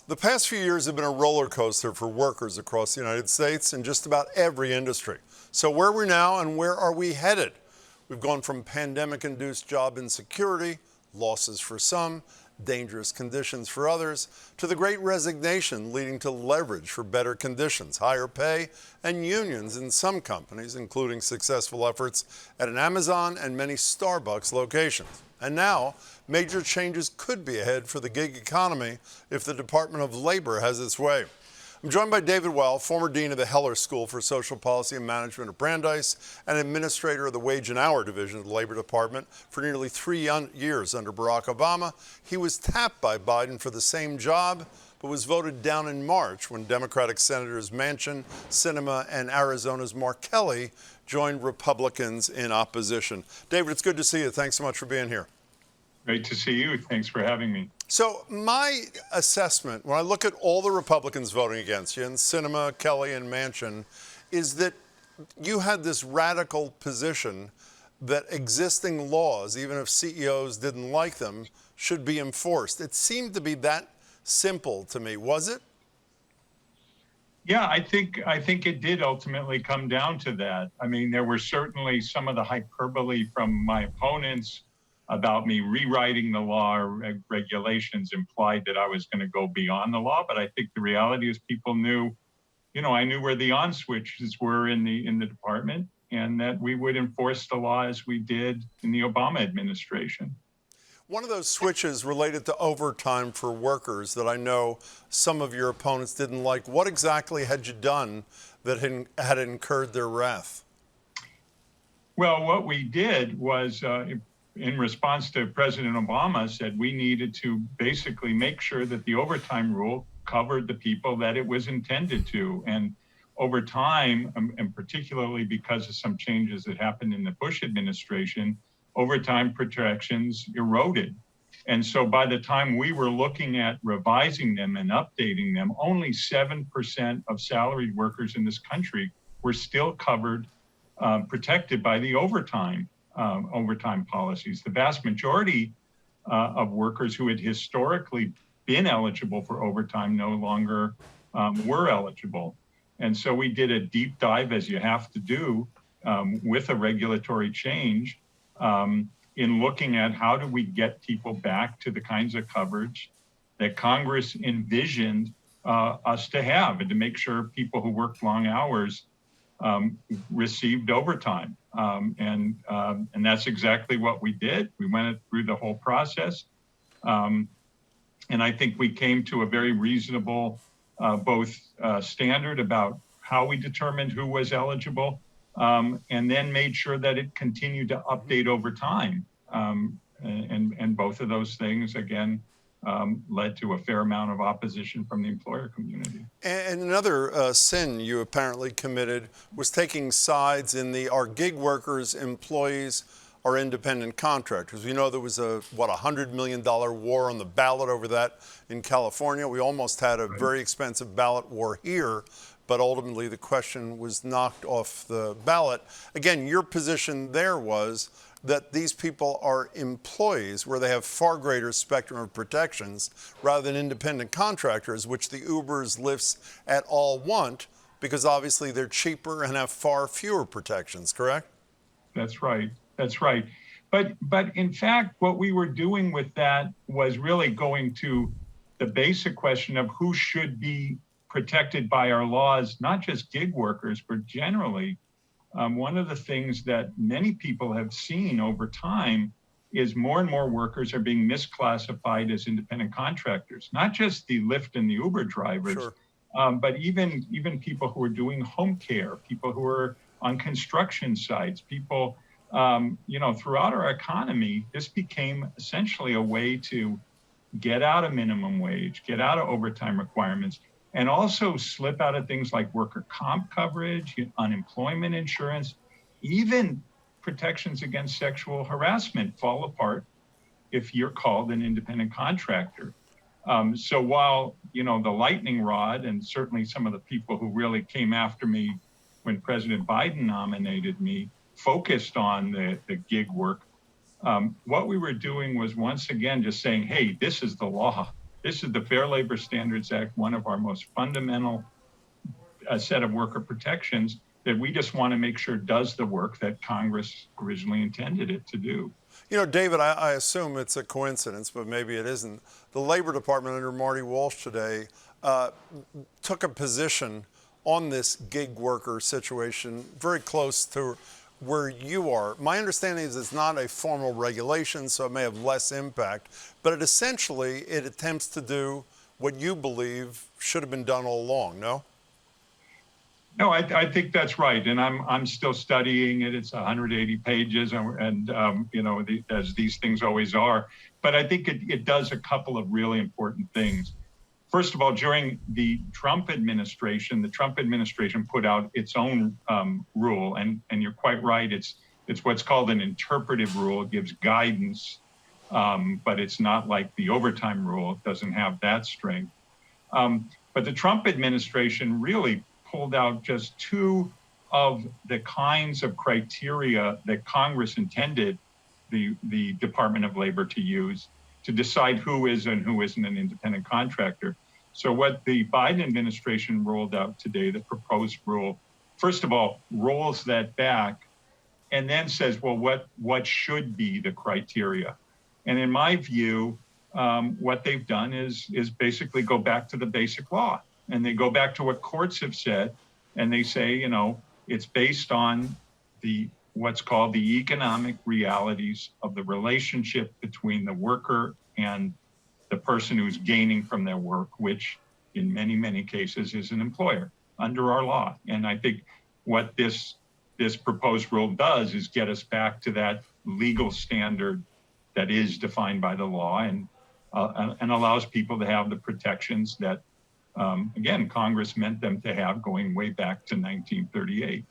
The past few years have been a roller coaster for workers across the United States in just about every industry. So where are we now and where are we headed? We've gone from pandemic-induced job insecurity, losses for some, dangerous conditions for others, to the great resignation leading to leverage for better conditions, higher pay, and unions in some companies, including successful efforts at an Amazon and many Starbucks locations. And now, major changes could be ahead for the gig economy if the Department of Labor has its way. I'm joined by David Weil, former dean of the Heller School for Social Policy and Management at Brandeis and administrator of the Wage and Hour Division of the Labor Department for nearly 3 years under Barack Obama. He was tapped by Biden for the same job, but was voted down in March when Democratic Senators Manchin, Sinema, and Arizona's Mark Kelly joined Republicans in opposition. David, it's good to see you. Thanks so much for being here. Great to see you. Thanks for having me. So my assessment, when I look at all the Republicans voting against you, and Sinema, Kelly, and Manchin, is that you had this radical position that existing laws, even if CEOs didn't like them, should be enforced. It seemed to be that simple to me. Was it? Yeah, I think it did ultimately come down to that. I mean, there were certainly some of the hyperbole from my opponents about me rewriting the law or regulations implied that I was going to go beyond the law. But I think the reality is people knew, I knew where the on switches were in the department, and that we would enforce the law as we did in the Obama administration. One of those switches related to overtime for workers that I know some of your opponents didn't like. What exactly had you done that had incurred their wrath? Well, what we did was, in response to President Obama, said we needed to basically make sure that the overtime rule covered the people that it was intended to. And over time, and particularly because of some changes that happened in the Bush administration, overtime protections eroded. And so by the time we were looking at revising them and updating them, only 7% of salaried workers in this country were still covered, protected by the overtime policies. The vast majority of workers who had historically been eligible for overtime no longer were eligible. And so we did a deep dive, as you have to do, with a regulatory change in looking at how do we get people back to the kinds of coverage that Congress envisioned us to have, and to make sure people who worked long hours received overtime. And that's exactly what we did. We went through the whole process. And I think we came to a very reasonable standard about how we determined who was eligible, and then made sure that it continued to update over time. And both of those things, again, led to a fair amount of opposition from the employer community. And another sin you apparently committed was taking sides in the are gig workers, employees, or independent contractors. We know there was a $100 million war on the ballot over that in California. We almost had a very expensive ballot war here, but ultimately the question was knocked off the ballot. Again, your position there was that these people are employees where they have far greater spectrum of protections rather than independent contractors, which the Ubers, Lyfts et al. Want, because obviously they're cheaper and have far fewer protections, correct? That's right. That's right. But in fact, what we were doing with that was really going to the basic question of who should be protected by our laws, not just gig workers, but generally. One of the things that many people have seen over time is more and more workers are being misclassified as independent contractors, not just the Lyft and the Uber drivers, Sure. But even people who are doing home care, people who are on construction sites, people, throughout our economy. This became essentially a way to get out of minimum wage, get out of overtime requirements, and also slip out of things like worker comp coverage, unemployment insurance, even protections against sexual harassment fall apart if you're called an independent contractor. So while, the lightning rod, and certainly some of the people who really came after me when President Biden nominated me, focused on the gig work, what we were doing was once again just saying, hey, this is the law. This is the Fair Labor Standards Act, one of our most fundamental set of worker protections that we just want to make sure does the work that Congress originally intended it to do. You know, David, I assume it's a coincidence, but maybe it isn't. The Labor Department under Marty Walsh today took a position on this gig worker situation very close to where you are. My understanding is it's not a formal regulation, so it may have less impact, but it attempts to do what you believe should have been done all along, no? No, I think that's right, and I'm still studying it. It's 180 pages, and as these things always are. But I think it does a couple of really important things. First of all, during the Trump administration put out its own rule, and you're quite right. It's what's called an interpretive rule. It gives guidance, but it's not like the overtime rule. It doesn't have that strength. But the Trump administration really pulled out just two of the kinds of criteria that Congress intended the Department of Labor to use to decide who is and who isn't an independent contractor. So what the Biden administration rolled out today, the proposed rule, first of all, rolls that back and then says, well, what should be the criteria? And in my view, what they've done is basically go back to the basic law. And they go back to what courts have said, and they say, it's based on what's called the economic realities of the relationship between the worker and the person who's gaining from their work, which in many, many cases is an employer under our law. And I think what this proposed rule does is get us back to that legal standard that is defined by the law and allows people to have the protections that again, Congress meant them to have going way back to 1938.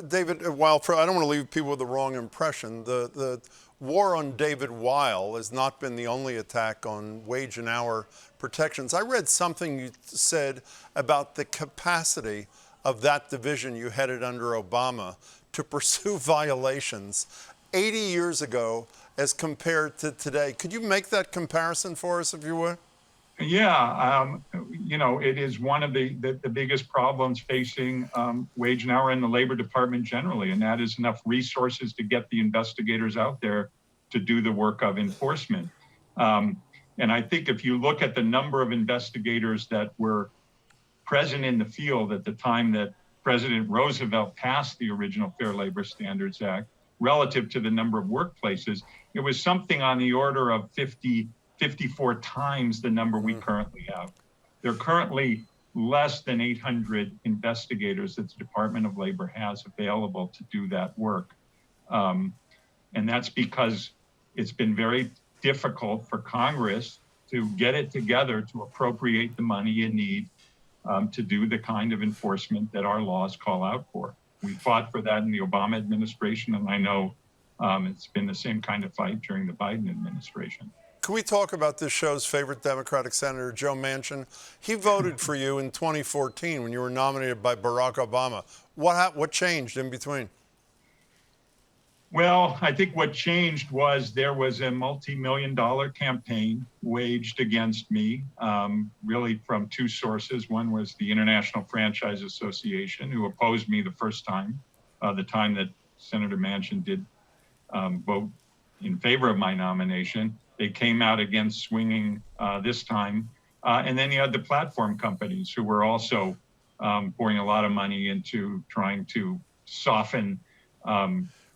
David Weil, I don't want to leave people with the wrong impression. The war on David Weil has not been the only attack on wage and hour protections. I read something you said about the capacity of that division you headed under Obama to pursue violations 80 years ago as compared to today. Could you make that comparison for us, if you would? Yeah, it is one of the biggest problems facing wage and hour in the Labor Department generally, and that is enough resources to get the investigators out there to do the work of enforcement. And I think if you look at the number of investigators that were present in the field at the time that President Roosevelt passed the original Fair Labor Standards Act, relative to the number of workplaces, it was something on the order of 54 times the number we currently have. There are currently less than 800 investigators that the Department of Labor has available to do that work. And that's because it's been very difficult for Congress to get it together to appropriate the money you need to do the kind of enforcement that our laws call out for. We fought for that in the Obama administration, and I know it's been the same kind of fight during the Biden administration. Can we talk about this show's favorite Democratic Senator, Joe Manchin? He voted for you in 2014 when you were nominated by Barack Obama. What changed in between? Well, I think what changed was there was a multi-million-dollar campaign waged against me, really from two sources. One was the International Franchise Association, who opposed me the first time, the time that Senator Manchin did vote in favor of my nomination. They came out against swinging this time. And then you had the platform companies who were also pouring a lot of money into trying to soften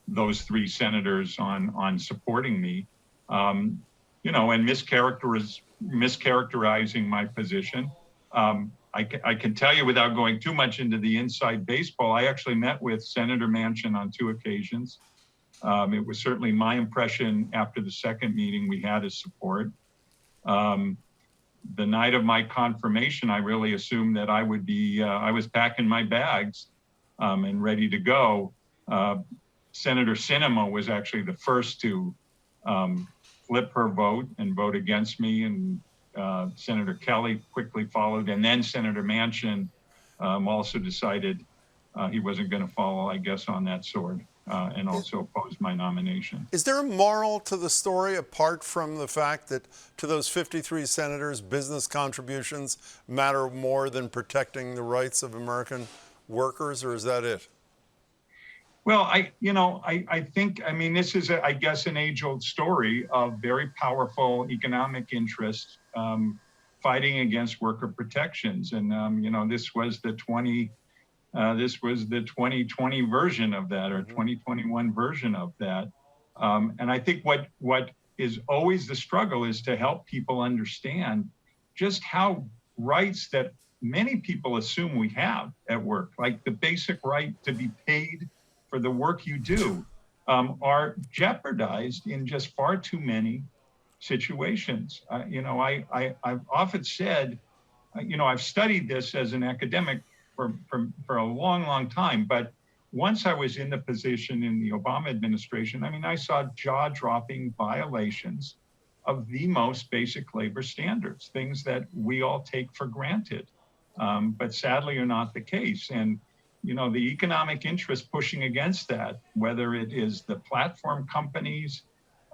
those three senators on supporting me, and mischaracterizing my position. I can tell you without going too much into the inside baseball, I actually met with Senator Manchin on 2 occasions. It was certainly my impression after the second meeting we had his support. The night of my confirmation, I really assumed that I would be, I was packing my bags and ready to go. Senator Sinema was actually the first to flip her vote and vote against me, and Senator Kelly quickly followed, and then Senator Manchin also decided he wasn't going to follow, I guess, on that sword. and also opposed my nomination. Is there a moral to the story apart from the fact that to those 53 senators, business contributions matter more than protecting the rights of American workers, or is that it? Well, I think, I mean, this is, I guess, an age-old story of very powerful economic interests fighting against worker protections. And, this was the 2020 version of that, or 2021 version of that. And I think what is always the struggle is to help people understand just how rights that many people assume we have at work, like the basic right to be paid for the work you do, are jeopardized in just far too many situations. I've often said, I've studied this as an academic for a long, long time, but once I was in the position in the Obama administration, I mean, I saw jaw-dropping violations of the most basic labor standards, things that we all take for granted, but sadly are not the case. And the economic interest pushing against that, whether it is the platform companies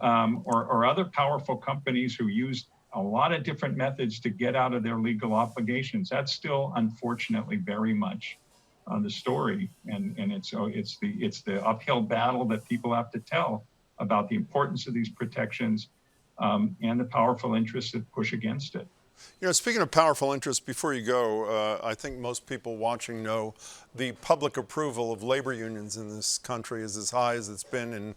or other powerful companies who use a lot of different methods to get out of their legal obligations, that's still unfortunately very much the story. And it's the uphill battle that people have to tell about the importance of these protections and the powerful interests that push against it. Speaking of powerful interests, before you go, I think most people watching know the public approval of labor unions in this country is as high as it's been in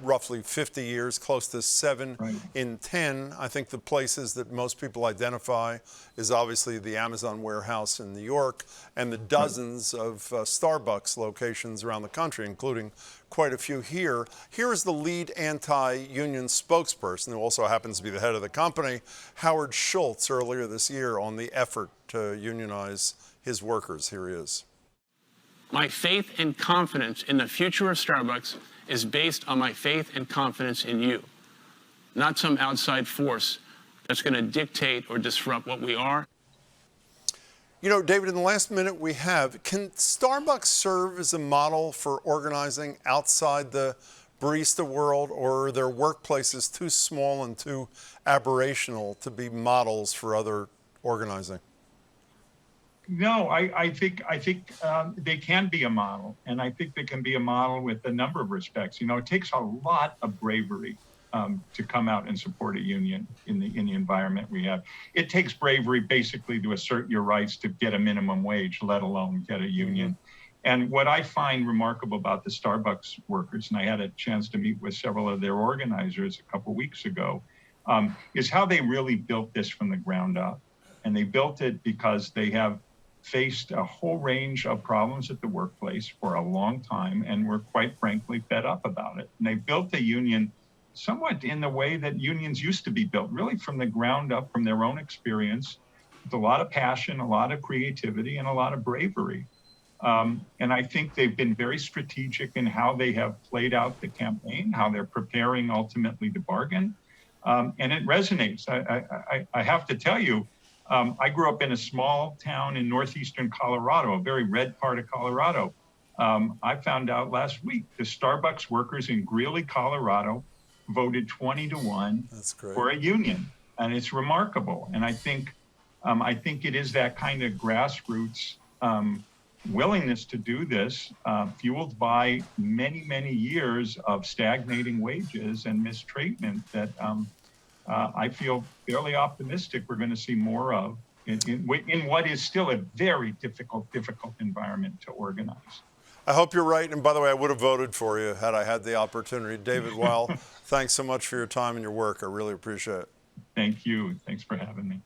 roughly 50 years, close to 7 in 10. I think the places that most people identify is obviously the Amazon warehouse in New York and the dozens of Starbucks locations around the country, including quite a few here. Here is the lead anti-union spokesperson, who also happens to be the head of the company, Howard Schultz, earlier this year on the effort to unionize his workers. Here he is. My faith and confidence in the future of Starbucks is based on my faith and confidence in you, not some outside force that's going to dictate or disrupt what we are. David, in the last minute we have, can Starbucks serve as a model for organizing outside the barista world, or are their workplaces too small and too aberrational to be models for other organizing? No, I think they can be a model, and I think they can be a model with a number of respects. It takes a lot of bravery to come out and support a union in the environment we have. It takes bravery basically to assert your rights to get a minimum wage, let alone get a union. And what I find remarkable about the Starbucks workers, and I had a chance to meet with several of their organizers a couple weeks ago, is how they really built this from the ground up. And they built it because they have faced a whole range of problems at the workplace for a long time and were quite frankly fed up about it. And they built the union somewhat in the way that unions used to be built, really from the ground up, from their own experience, with a lot of passion, a lot of creativity, and a lot of bravery. And I think they've been very strategic in how they have played out the campaign, how they're preparing ultimately to bargain. And it resonates. I have to tell you, I grew up in a small town in northeastern Colorado, a very red part of Colorado. I found out last week the Starbucks workers in Greeley, Colorado, voted 20-1 for a union, and it's remarkable. And I think it is that kind of grassroots willingness to do this, fueled by many, many years of stagnating wages and mistreatment that I feel fairly optimistic we're going to see more of in what is still a very difficult environment to organize. I hope you're right. And by the way, I would have voted for you had I had the opportunity. David Weil, thanks so much for your time and your work. I really appreciate it. Thank you. Thanks for having me.